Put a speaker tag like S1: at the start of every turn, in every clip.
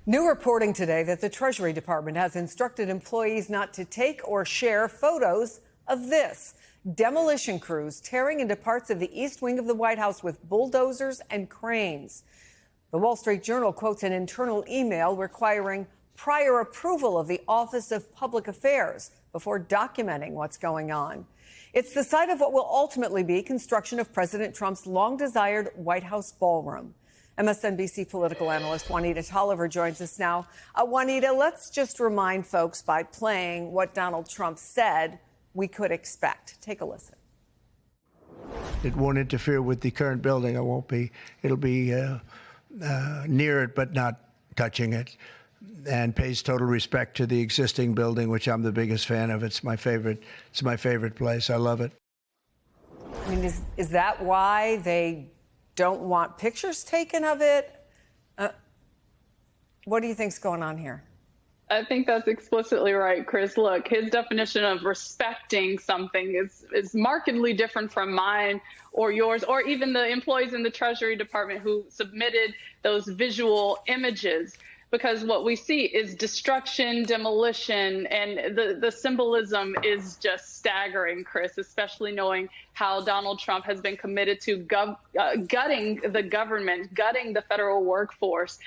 S1: New reporting today that the Treasury Department has instructed employees not to take or share photos of this. Demolition crews tearing into parts of the East Wing of the White House with bulldozers and cranes. The Wall Street Journal quotes an internal email requiring prior approval of the Office of Public Affairs before documenting what's going on. It's the site of what will ultimately be construction of President Trump's long-desired White House ballroom. MSNBC political analyst Juanita Tolliver joins us now. Juanita, let's just remind folks by playing what Donald Trump said we could expect. Take a listen.
S2: It won't interfere with the current building. It'll be near it, but not touching it, and pays total respect to the existing building, which I'm the biggest fan of. It's my favorite place. I love it.
S1: I mean, is that why they don't want pictures taken of it? What do you think's going on here?
S3: I think that's explicitly right, Chris. Look, his definition of respecting something is markedly different from mine or yours, or even the employees in the Treasury Department who submitted those visual images. Because what we see is destruction, demolition, and the symbolism is just staggering, Chris, especially knowing how Donald Trump has been committed to gutting the government, gutting the federal workforce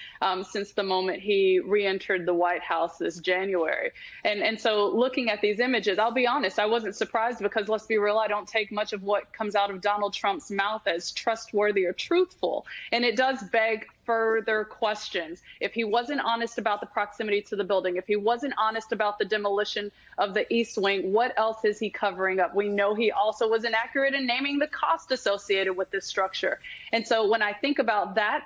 S3: since the moment he re-entered the White House this January. And so looking at these images, I'll be honest, I wasn't surprised because, let's be real, I don't take much of what comes out of Donald Trump's mouth as trustworthy or truthful. And it does beg further questions. If he wasn't honest about the proximity to the building, if he wasn't honest about the demolition of the East Wing, what else is he covering up? We know he also was inaccurate in naming the cost associated with this structure. And so when I think about that,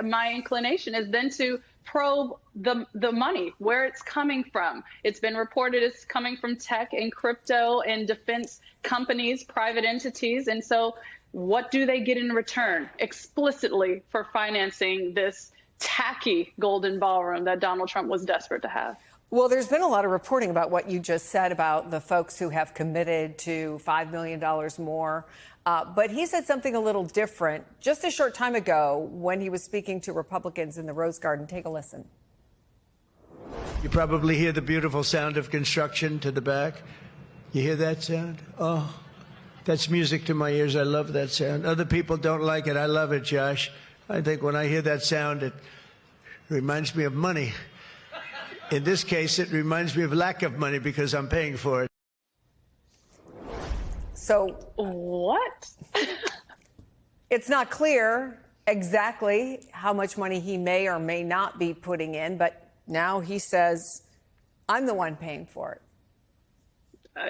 S3: my inclination is then to probe the money, where it's coming from. It's been reported it's coming from tech and crypto and defense companies, private entities. And so what do they get in return explicitly for financing this tacky golden ballroom that Donald Trump was desperate to have?
S1: Well, there's been a lot of reporting about what you just said about the folks who have committed to $5 million more. But he said something a little different just a short time ago when he was speaking to Republicans in the Rose Garden. Take a listen.
S2: You probably hear the beautiful sound of construction to the back. You hear that sound? Oh. That's music to my ears. I love that sound. Other people don't like it. I love it, Josh. I think when I hear that sound, it reminds me of money. In this case, it reminds me of lack of money because I'm paying for it.
S1: So
S3: what?
S1: It's not clear exactly how much money he may or may not be putting in, but now he says, I'm the one paying for it.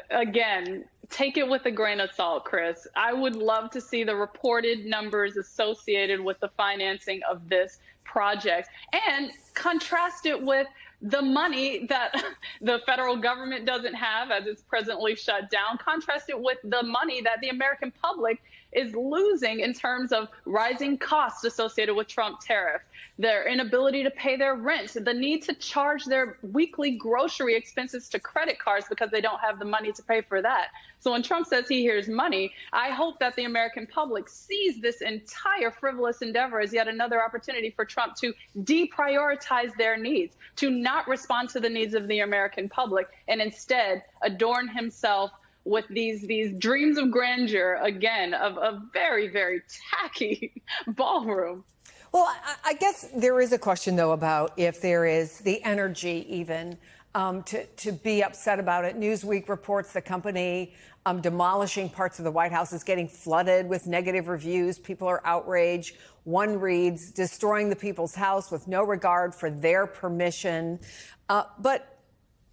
S3: Again, take it with a grain of salt, Chris. I would love to see the reported numbers associated with the financing of this project and contrast it with the money that the federal government doesn't have as it's presently shut down. Contrast it with the money that the American public is losing in terms of rising costs associated with Trump tariffs, their inability to pay their rent, the need to charge their weekly grocery expenses to credit cards because they don't have the money to pay for that. So when Trump says he hears money, I hope that the American public sees this entire frivolous endeavor as yet another opportunity for Trump to deprioritize their needs, to not respond to the needs of the American public, and instead adorn himself with these dreams of grandeur, again, of a very, very tacky ballroom.
S1: Well, I guess there is a question, though, about if there is the energy even to be upset about it. Newsweek reports the company demolishing parts of the White House is getting flooded with negative reviews. People are outraged. One reads, destroying the people's house with no regard for their permission. But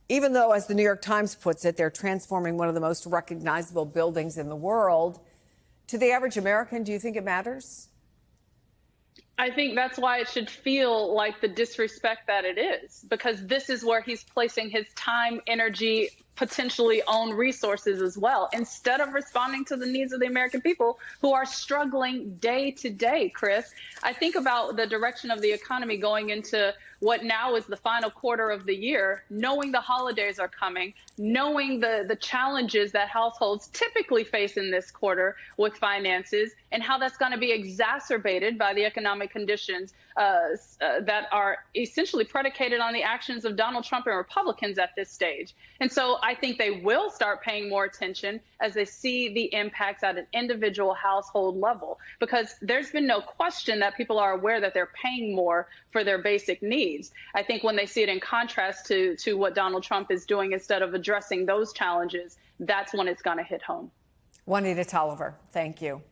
S1: even though, as the New York Times puts it, they're transforming one of the most recognizable buildings in the world, to the average American, do you think it matters?
S3: I think that's why it should feel like the disrespect that it is, because this is where he's placing his time, energy, potentially own resources as well, instead of responding to the needs of the American people who are struggling day to day, Chris. I think about the direction of the economy going into what now is the final quarter of the year, knowing the holidays are coming, knowing the challenges that households typically face in this quarter with finances, and how that's going to be exacerbated by the economic conditions that are essentially predicated on the actions of Donald Trump and Republicans at this stage. And so I think they will start paying more attention as they see the impacts at an individual household level, because there's been no question that people are aware that they're paying more for their basic needs. I think when they see it in contrast to what Donald Trump is doing, instead of addressing those challenges, that's when it's going to hit home.
S1: Juanita Tolliver, thank you.